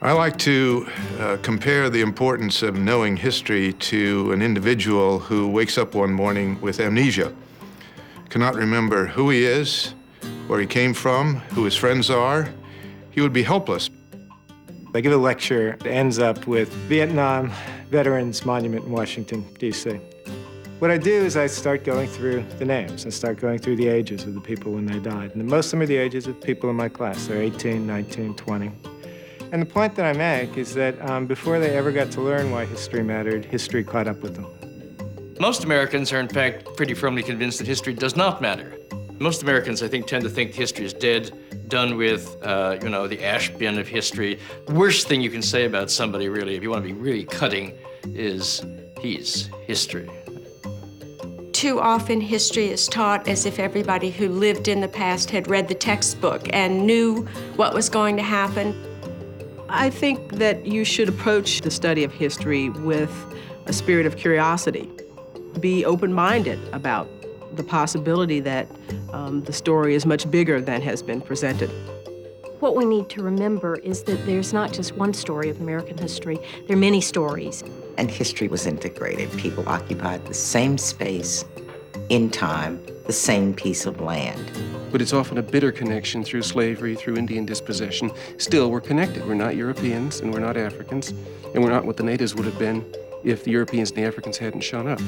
I like to compare the importance of knowing history to an individual who wakes up one morning with amnesia, cannot remember who he is, where he came from, who his friends are. He would be helpless. I give a lecture that ends up with Vietnam Veterans Monument in Washington, D.C. What I do is I start going through the names. I start going through the ages of the people when they died. And most of them are the ages of people in my class. They're 18, 19, 20. And the point that I make is that before they ever got to learn why history mattered, history caught up with them. Most Americans are, in fact, pretty firmly convinced that history does not matter. Most Americans, I think, tend to think history is dead, done with, the ash bin of history. The worst thing you can say about somebody, really, if you want to be really cutting, is he's history. Too often, history is taught as if everybody who lived in the past had read the textbook and knew what was going to happen. I think that you should approach the study of history with a spirit of curiosity. Be open-minded about the possibility that the story is much bigger than has been presented. What we need to remember is that there's not just one story of American history, there are many stories. And history was integrated. People occupied the same space, in time, the same piece of land. But it's often a bitter connection through slavery, through Indian dispossession. Still, we're connected. We're not Europeans, and we're not Africans, and we're not what the natives would have been if the Europeans and the Africans hadn't shown up.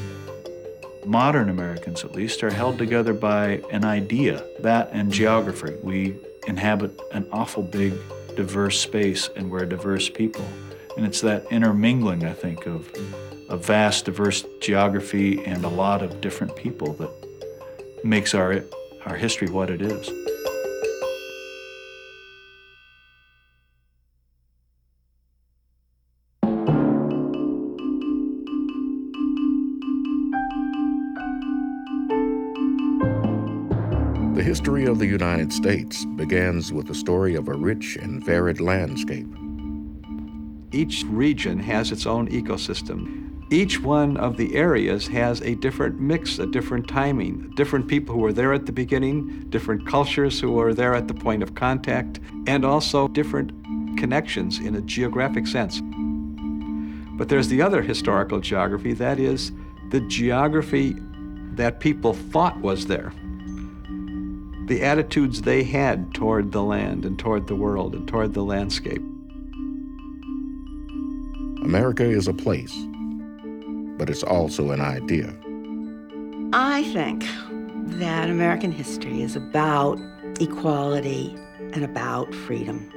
Modern Americans, at least, are held together by an idea, that and geography. We inhabit an awful big, diverse space, and we're a diverse people. And it's that intermingling, I think, of a vast, diverse geography and a lot of different people that makes our history what it is. The history of the United States begins with the story of a rich and varied landscape. Each region has its own ecosystem. Each one of the areas has a different mix, a different timing, different people who were there at the beginning, different cultures who were there at the point of contact, and also different connections in a geographic sense. But there's the other historical geography, that is the geography that people thought was there. The attitudes they had toward the land and toward the world and toward the landscape. America is a place, but it's also an idea. I think that American history is about equality and about freedom.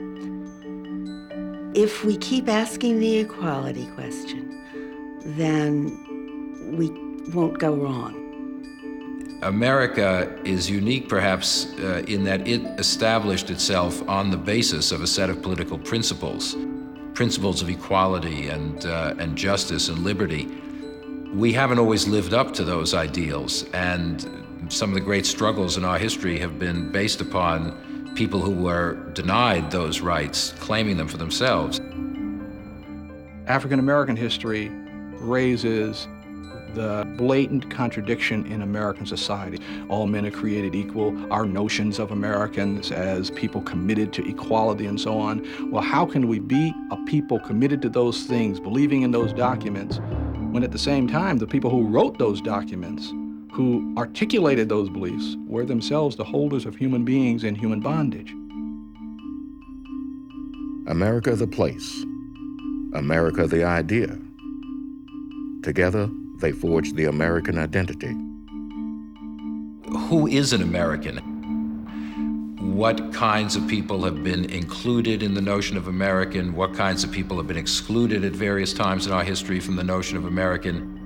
If we keep asking the equality question, then we won't go wrong. America is unique, perhaps, in that it established itself on the basis of a set of political principles of equality and justice and liberty. We haven't always lived up to those ideals, and some of the great struggles in our history have been based upon people who were denied those rights, claiming them for themselves. African American history raises the blatant contradiction in American society. All men are created equal, our notions of Americans as people committed to equality and so on. Well, how can we be a people committed to those things, believing in those documents, when at the same time the people who wrote those documents, who articulated those beliefs, were themselves the holders of human beings in human bondage? America the place, America the idea. Together, they forged the American identity. Who is an American? What kinds of people have been included in the notion of American? What kinds of people have been excluded at various times in our history from the notion of American?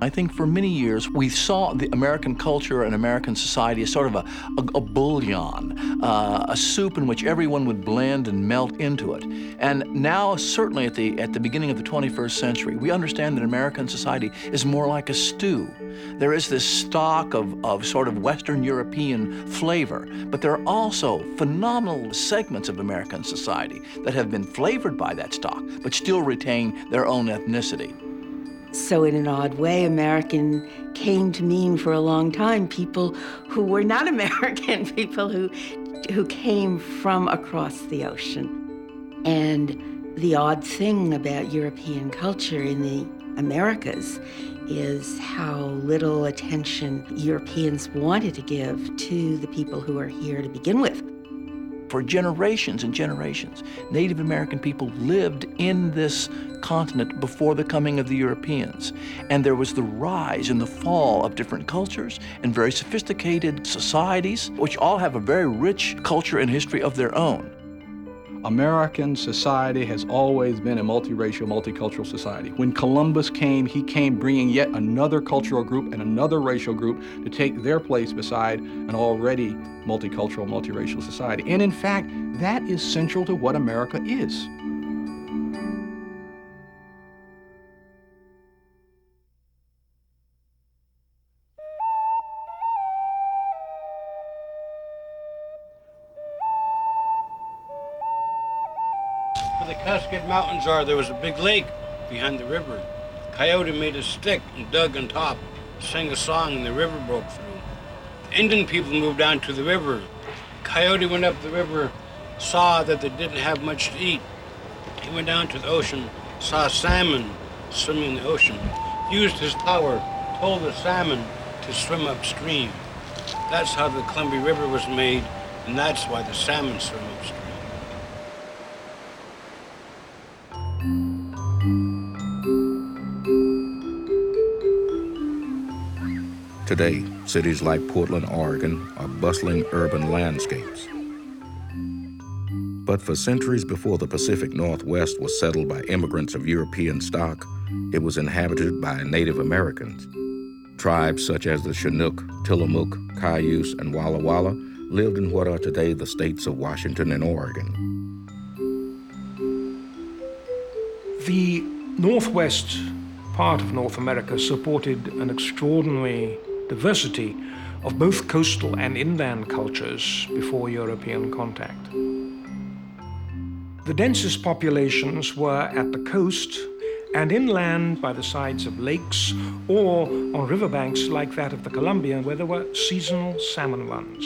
I think for many years we saw the American culture and American society as sort of a bouillon, a soup in which everyone would blend and melt into it. And now, certainly at the beginning of the 21st century, we understand that American society is more like a stew. There is this stock of sort of Western European flavor, but there are also phenomenal segments of American society that have been flavored by that stock, but still retain their own ethnicity. So in an odd way, American came to mean for a long time people who were not American, people who came from across the ocean. And The odd thing about European culture in the Americas is how little attention Europeans wanted to give to the people who are here to begin with. For generations and generations, Native American people lived in this continent before the coming of the Europeans. And there was the rise and the fall of different cultures and very sophisticated societies, which all have a very rich culture and history of their own. American society has always been a multiracial, multicultural society. When Columbus came, he came bringing yet another cultural group and another racial group to take their place beside an already multicultural, multiracial society. And in fact, that is central to what America is. Where the Cascade Mountains are, there was a big lake behind the river. Coyote made a stick and dug on top, sang a song, and the river broke through. The Indian people moved down to the river. Coyote went up the river, saw that they didn't have much to eat. He went down to the ocean, saw salmon swimming in the ocean, used his power, told the salmon to swim upstream. That's how the Columbia River was made, and that's why the salmon swim upstream. Today, cities like Portland, Oregon are bustling urban landscapes. But for centuries before the Pacific Northwest was settled by immigrants of European stock, it was inhabited by Native Americans. Tribes such as the Chinook, Tillamook, Cayuse, and Walla Walla lived in what are today the states of Washington and Oregon. The Northwest part of North America supported an extraordinary diversity of both coastal and inland cultures before European contact. The densest populations were at the coast and inland by the sides of lakes or on riverbanks like that of the Columbia, where there were seasonal salmon runs.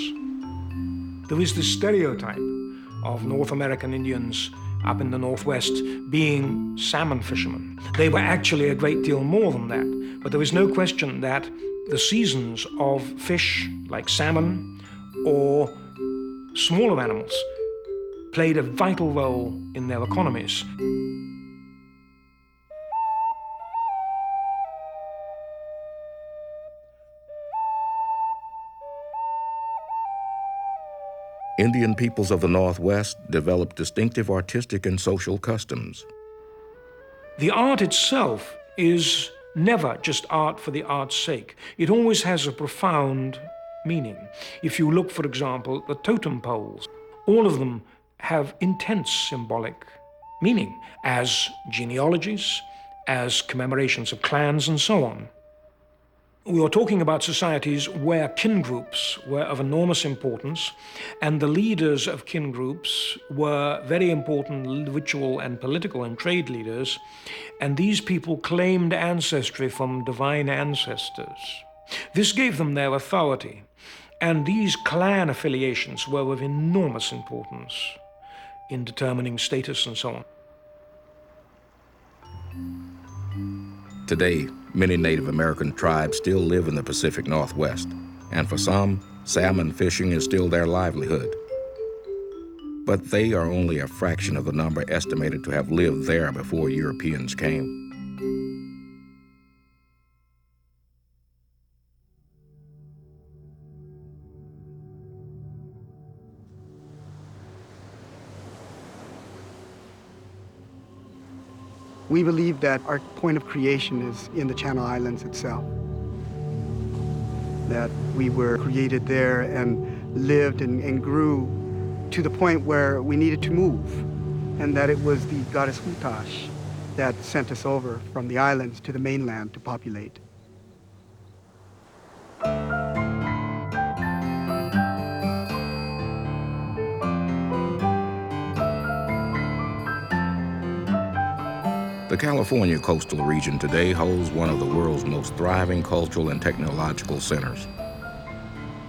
There was this stereotype of North American Indians up in the Northwest being salmon fishermen. They were actually a great deal more than that, but there is no question that the seasons of fish like salmon or smaller animals played a vital role in their economies. Indian peoples of the Northwest developed distinctive artistic and social customs. The art itself is never just art for the art's sake. It always has a profound meaning. If you look, for example, at the totem poles, all of them have intense symbolic meaning as genealogies, as commemorations of clans, and so on. We are talking about societies where kin groups were of enormous importance, and the leaders of kin groups were very important ritual and political and trade leaders, and these people claimed ancestry from divine ancestors. This gave them their authority, and these clan affiliations were of enormous importance in determining status and so on. Today, many Native American tribes still live in the Pacific Northwest, and for some, salmon fishing is still their livelihood. But they are only a fraction of the number estimated to have lived there before Europeans came. We believe that our point of creation is in the Channel Islands itself. That we were created there and lived and grew to the point where we needed to move. And that it was the goddess Hutash that sent us over from the islands to the mainland to populate. The California coastal region today holds one of the world's most thriving cultural and technological centers.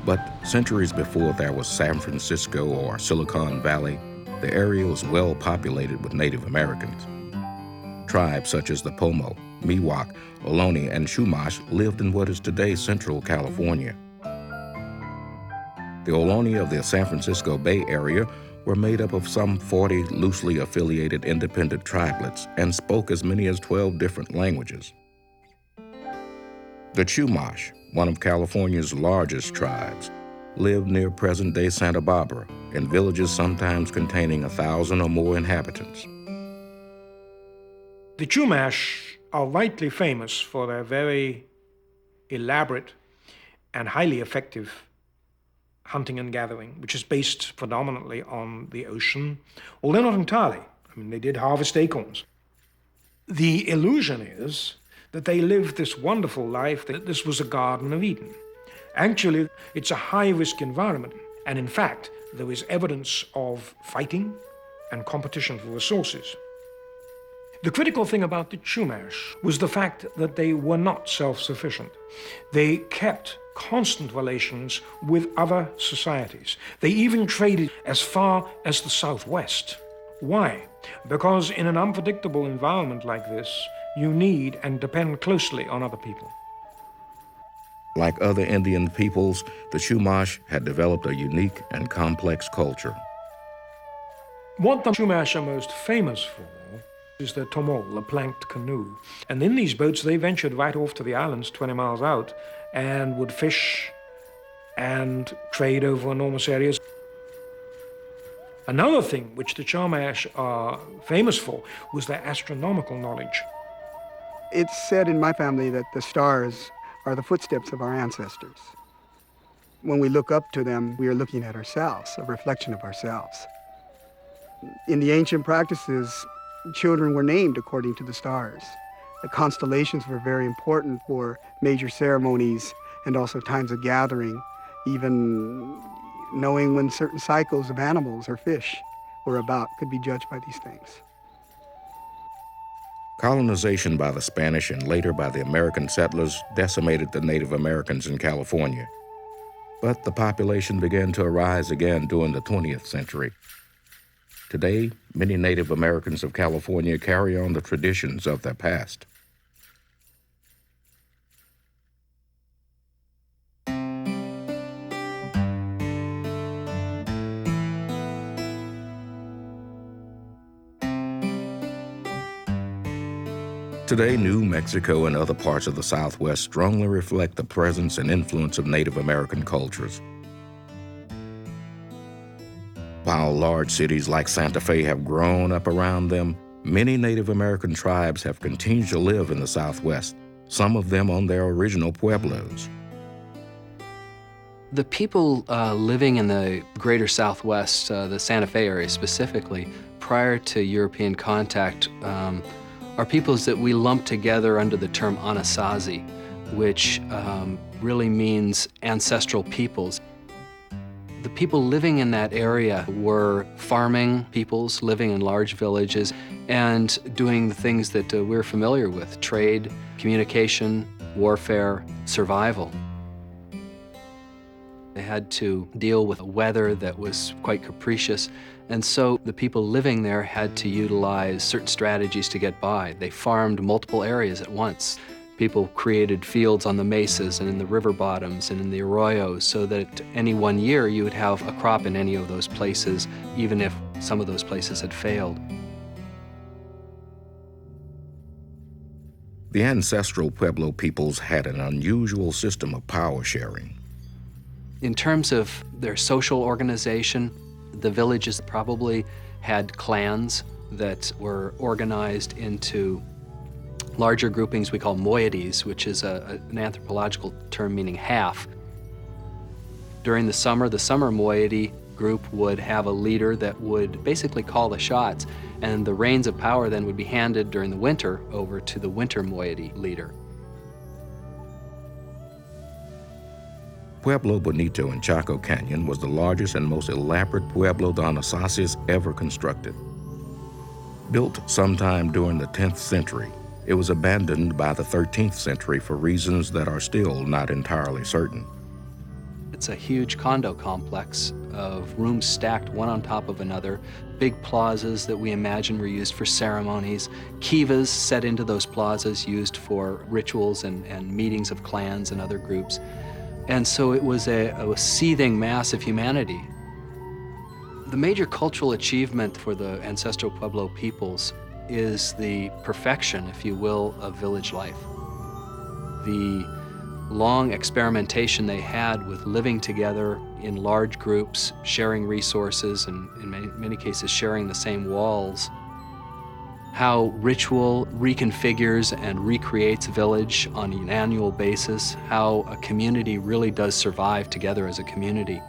But centuries before there was San Francisco or Silicon Valley, the area was well populated with Native Americans. Tribes such as the Pomo, Miwok, Ohlone, and Chumash lived in what is today Central California. The Ohlone of the San Francisco Bay Area were made up of some 40 loosely affiliated independent tribelets and spoke as many as 12 different languages. The Chumash, one of California's largest tribes, lived near present-day Santa Barbara in villages sometimes containing 1,000 or more inhabitants. The Chumash are rightly famous for their very elaborate and highly effective hunting and gathering, which is based predominantly on the ocean, although not entirely. I mean, they did harvest acorns. The illusion is that they lived this wonderful life, that this was a Garden of Eden. Actually, it's a high-risk environment, and in fact, there is evidence of fighting and competition for resources. The critical thing about the Chumash was the fact that they were not self-sufficient. They kept constant relations with other societies. They even traded as far as the Southwest. Why? Because in an unpredictable environment like this, you need and depend closely on other people. Like other Indian peoples, the Chumash had developed a unique and complex culture. What the Chumash are most famous for is their tomol, the planked canoe. And in these boats, they ventured right off to the islands 20 miles out and would fish and trade over enormous areas. Another thing which the Chumash are famous for was their astronomical knowledge. It's said in my family that the stars are the footsteps of our ancestors. When we look up to them, we are looking at ourselves, a reflection of ourselves. In the ancient practices, children were named according to the stars. The constellations were very important for major ceremonies and also times of gathering, even knowing when certain cycles of animals or fish were about could be judged by these things. Colonization by the Spanish and later by the American settlers decimated the Native Americans in California. But the population began to arise again during the 20th century. Today, many Native Americans of California carry on the traditions of their past. Today, New Mexico and other parts of the Southwest strongly reflect the presence and influence of Native American cultures. While large cities like Santa Fe have grown up around them, many Native American tribes have continued to live in the Southwest, some of them on their original pueblos. The people living in the greater Southwest, the Santa Fe area specifically, prior to European contact, are peoples that we lump together under the term Anasazi, which really means ancestral peoples. The people living in that area were farming peoples living in large villages and doing the things that we're familiar with: trade, communication, warfare, survival. They had to deal with weather that was quite capricious, and so the people living there had to utilize certain strategies to get by. They farmed multiple areas at once. People created fields on the mesas and in the river bottoms and in the arroyos so that any one year you would have a crop in any of those places, even if some of those places had failed. The ancestral Pueblo peoples had an unusual system of power sharing. In terms of their social organization, the villages probably had clans that were organized into larger groupings we call moieties, which is an anthropological term meaning half. During the summer moiety group would have a leader that would basically call the shots, and the reins of power then would be handed during the winter over to the winter moiety leader. Pueblo Bonito in Chaco Canyon was the largest and most elaborate Pueblo de Anasazi ever constructed. Built sometime during the 10th century, it was abandoned by the 13th century for reasons that are still not entirely certain. It's a huge condo complex of rooms stacked one on top of another, big plazas that we imagine were used for ceremonies, kivas set into those plazas used for rituals and meetings of clans and other groups. And so it was a seething mass of humanity. The major cultural achievement for the Ancestral Pueblo peoples is the perfection, if you will, of village life. The long experimentation they had with living together in large groups, sharing resources, and in many cases sharing the same walls. How ritual reconfigures and recreates a village on an annual basis, how a community really does survive together as a community.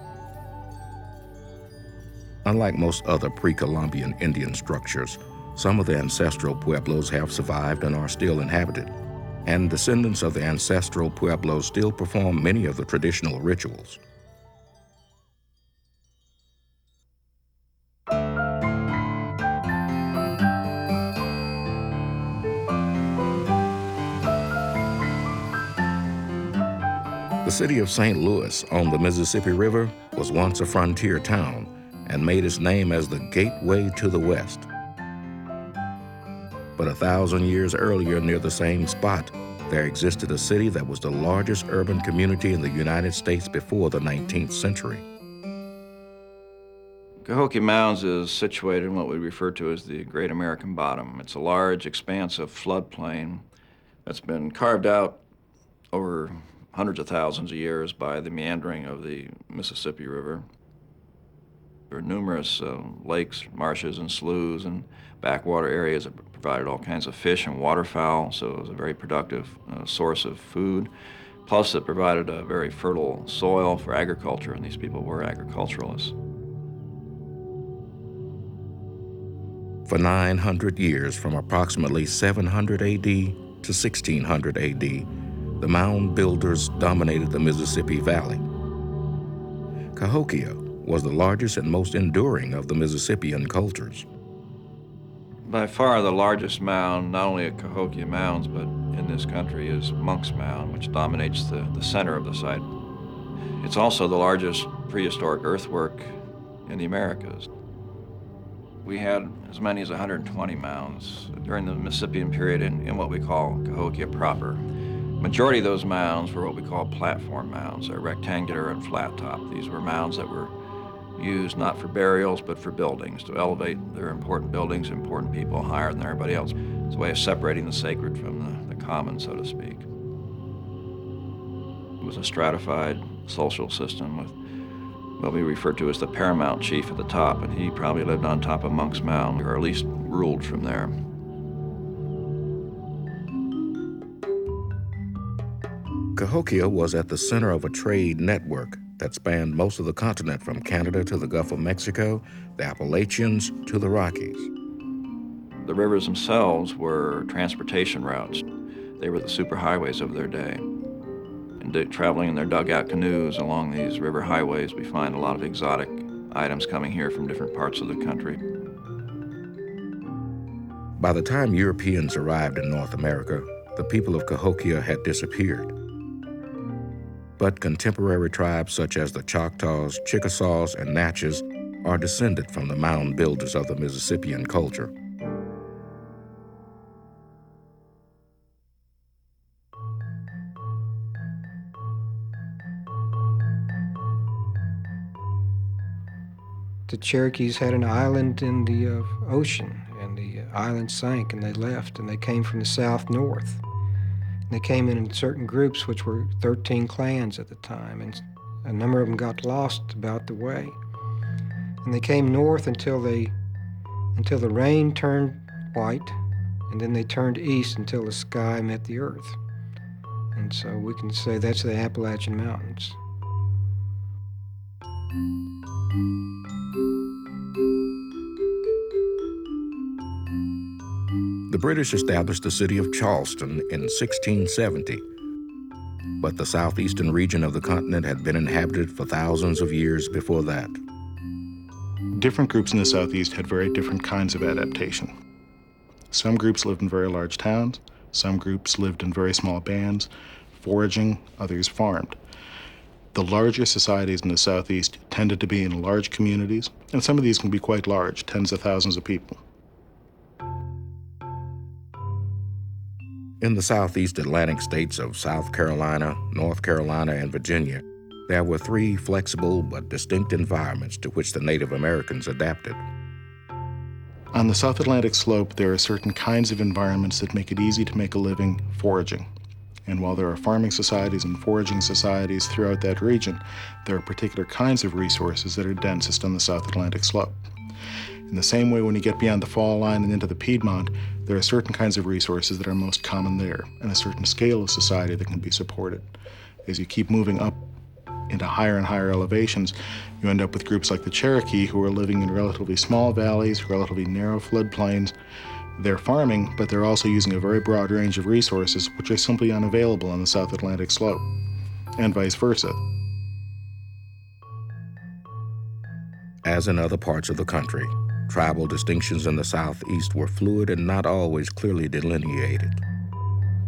Unlike most other pre-Columbian Indian structures, some of the ancestral pueblos have survived and are still inhabited, and descendants of the ancestral pueblos still perform many of the traditional rituals. The city of St. Louis on the Mississippi River was once a frontier town and made its name as the gateway to the West. But 1,000 years earlier, near the same spot, there existed a city that was the largest urban community in the United States before the 19th century. Cahokia Mounds is situated in what we refer to as the Great American Bottom. It's a large expanse of floodplain that's been carved out over hundreds of thousands of years by the meandering of the Mississippi River. There are numerous lakes, marshes, and sloughs and backwater areas that provided all kinds of fish and waterfowl, so it was a very productive source of food. Plus, it provided a very fertile soil for agriculture, and these people were agriculturalists. For 900 years, from approximately 700 AD to 1600 AD, the mound builders dominated the Mississippi Valley. Cahokia was the largest and most enduring of the Mississippian cultures. By far the largest mound, not only at Cahokia Mounds, but in this country, is Monk's Mound, which dominates the center of the site. It's also the largest prehistoric earthwork in the Americas. We had as many as 120 mounds during the Mississippian period in what we call Cahokia proper. Majority of those mounds were what we call platform mounds. They're rectangular and flat top. These were mounds that were used not for burials, but for buildings, to elevate their important buildings, important people higher than everybody else. It's a way of separating the sacred from the common, so to speak. It was a stratified social system with what we refer to as the paramount chief at the top, and he probably lived on top of Monk's Mound, or at least ruled from there. Cahokia was at the center of a trade network that spanned most of the continent, from Canada to the Gulf of Mexico, the Appalachians to the Rockies. The rivers themselves were transportation routes. They were the superhighways of their day. And traveling in their dugout canoes along these river highways, we find a lot of exotic items coming here from different parts of the country. By the time Europeans arrived in North America, the people of Cahokia had disappeared. But contemporary tribes such as the Choctaws, Chickasaws, and Natchez are descended from the mound builders of the Mississippian culture. The Cherokees had an island in the ocean, and the island sank, and they left, and they came from the south north. They came in certain groups, which were 13 clans at the time, and a number of them got lost about the way. And they came north until the rain turned white, and then they turned east until the sky met the earth. And so we can say that's the Appalachian Mountains. The British established the city of Charleston in 1670, but the southeastern region of the continent had been inhabited for thousands of years before that. Different groups in the Southeast had very different kinds of adaptation. Some groups lived in very large towns, some groups lived in very small bands, foraging, others farmed. The larger societies in the Southeast tended to be in large communities, and some of these can be quite large, tens of thousands of people. In the Southeast Atlantic states of South Carolina, North Carolina, and Virginia, there were 3 flexible but distinct environments to which the Native Americans adapted. On the South Atlantic slope, there are certain kinds of environments that make it easy to make a living foraging. And while there are farming societies and foraging societies throughout that region, there are particular kinds of resources that are densest on the South Atlantic slope. In the same way, when you get beyond the fall line and into the Piedmont, there are certain kinds of resources that are most common there, and a certain scale of society that can be supported. As you keep moving up into higher and higher elevations, you end up with groups like the Cherokee, who are living in relatively small valleys, relatively narrow floodplains. They're farming, but they're also using a very broad range of resources which are simply unavailable on the South Atlantic slope, and vice versa. As in other parts of the country, tribal distinctions in the Southeast were fluid and not always clearly delineated.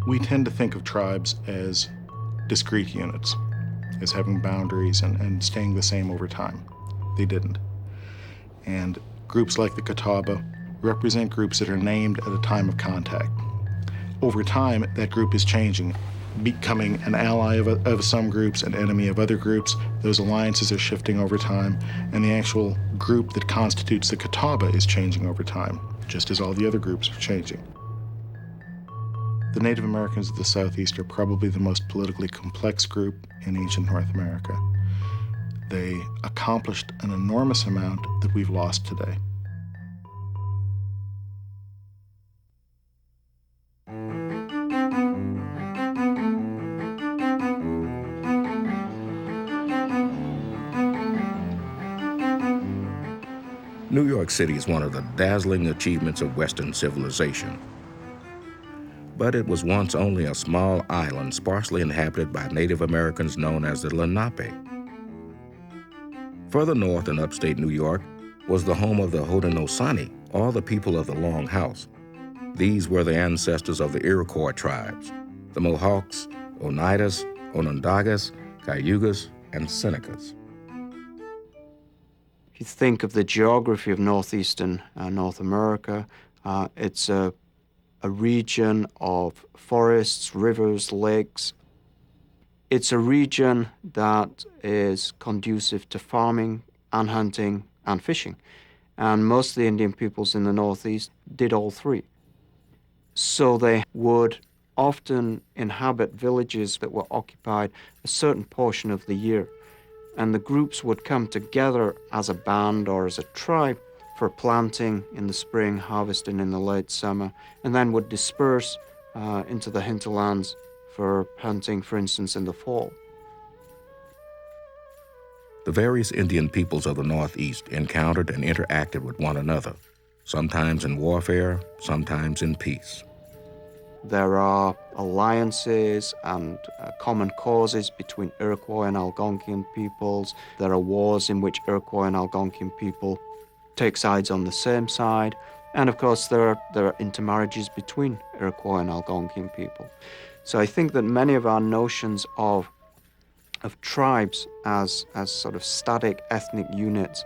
We tend to think of tribes as discrete units, as having boundaries and staying the same over time. They didn't. And groups like the Catawba represent groups that are named at a time of contact. Over time, that group is changing, becoming an ally of some groups, an enemy of other groups. Those alliances are shifting over time, and the actual group that constitutes the Catawba is changing over time, just as all the other groups are changing. The Native Americans of the Southeast are probably the most politically complex group in ancient North America. They accomplished an enormous amount that we've lost today. New York City is one of the dazzling achievements of Western civilization. But it was once only a small island sparsely inhabited by Native Americans known as the Lenape. Further north in upstate New York was the home of the Haudenosaunee, or the people of the Long House. These were the ancestors of the Iroquois tribes, the Mohawks, Oneidas, Onondagas, Cayugas, and Senecas. If you think of the geography of northeastern North America, it's a region of forests, rivers, lakes. It's a region that is conducive to farming and hunting and fishing. And most of the Indian peoples in the Northeast did all 3. So they would often inhabit villages that were occupied a certain portion of the year. And the groups would come together as a band or as a tribe for planting in the spring, harvesting in the late summer, and then would disperse into the hinterlands for hunting, for instance, in the fall. The various Indian peoples of the Northeast encountered and interacted with one another, sometimes in warfare, sometimes in peace. There are alliances and common causes between Iroquois and Algonquian peoples. There are wars in which Iroquois and Algonquian people take sides on the same side. And of course, there are intermarriages between Iroquois and Algonquian people. So I think that many of our notions of tribes as sort of static ethnic units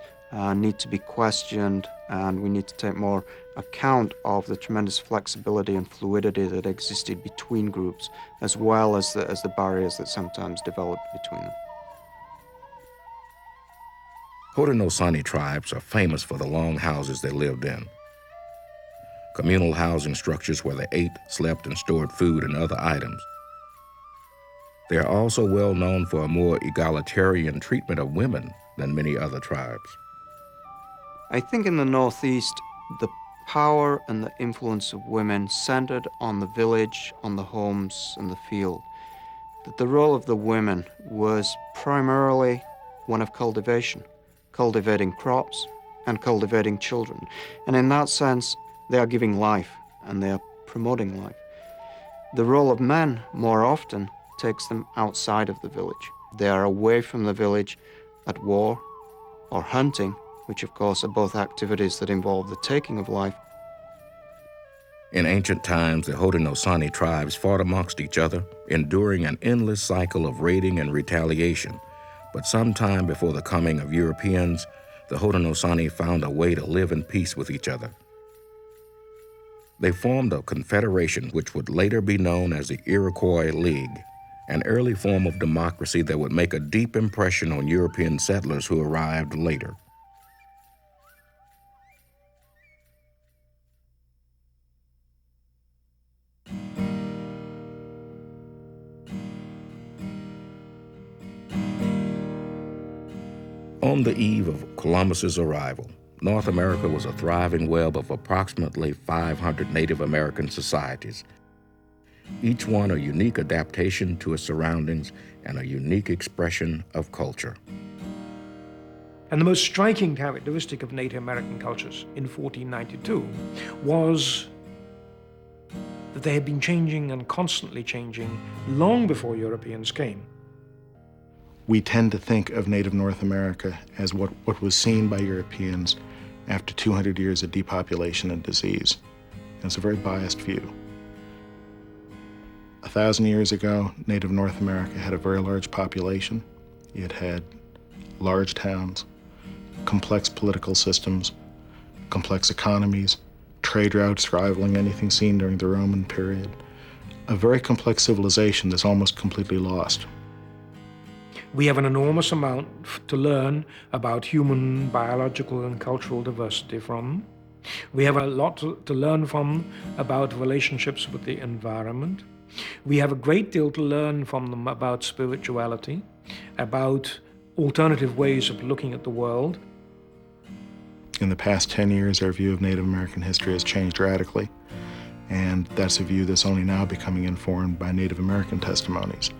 need to be questioned, and we need to take more account of the tremendous flexibility and fluidity that existed between groups, as well as the barriers that sometimes developed between them. Haudenosaunee tribes are famous for the long houses they lived in. Communal housing structures where they ate, slept, and stored food and other items. They are also well known for a more egalitarian treatment of women than many other tribes. I think in the Northeast, the power and the influence of women centered on the village, on the homes, and the field. That the role of the women was primarily one of cultivation, cultivating crops and cultivating children. And in that sense, they are giving life and they are promoting life. The role of men, more often, takes them outside of the village. They are away from the village at war or hunting, which of course are both activities that involve the taking of life. In ancient times, the Haudenosaunee tribes fought amongst each other, enduring an endless cycle of raiding and retaliation, But sometime before the coming of Europeans, the Haudenosaunee found a way to live in peace with each other. They formed a confederation which would later be known as the Iroquois League, an early form of democracy that would make a deep impression on European settlers who arrived later. On the eve of Columbus's arrival, North America was a thriving web of approximately 500 Native American societies, each one a unique adaptation to its surroundings and a unique expression of culture. And the most striking characteristic of Native American cultures in 1492 was that they had been changing and constantly changing long before Europeans came. We tend to think of Native North America as what was seen by Europeans after 200 years of depopulation and disease. And it's a very biased view. 1,000 years ago, Native North America had a very large population. It had large towns, complex political systems, complex economies, trade routes rivaling anything seen during the Roman period. A very complex civilization that's almost completely lost. We have an enormous amount to learn about human, biological, and cultural diversity from. We have a lot to learn from about relationships with the environment. We have a great deal to learn from them about spirituality, about alternative ways of looking at the world. In the past 10 years, our view of Native American history has changed radically, and that's a view that's only now becoming informed by Native American testimonies.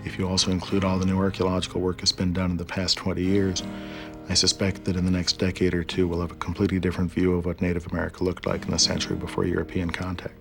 If you also include all the new archaeological work that's been done in the past 20 years, I suspect that in the next decade or two, we'll have a completely different view of what Native America looked like in the century before European contact.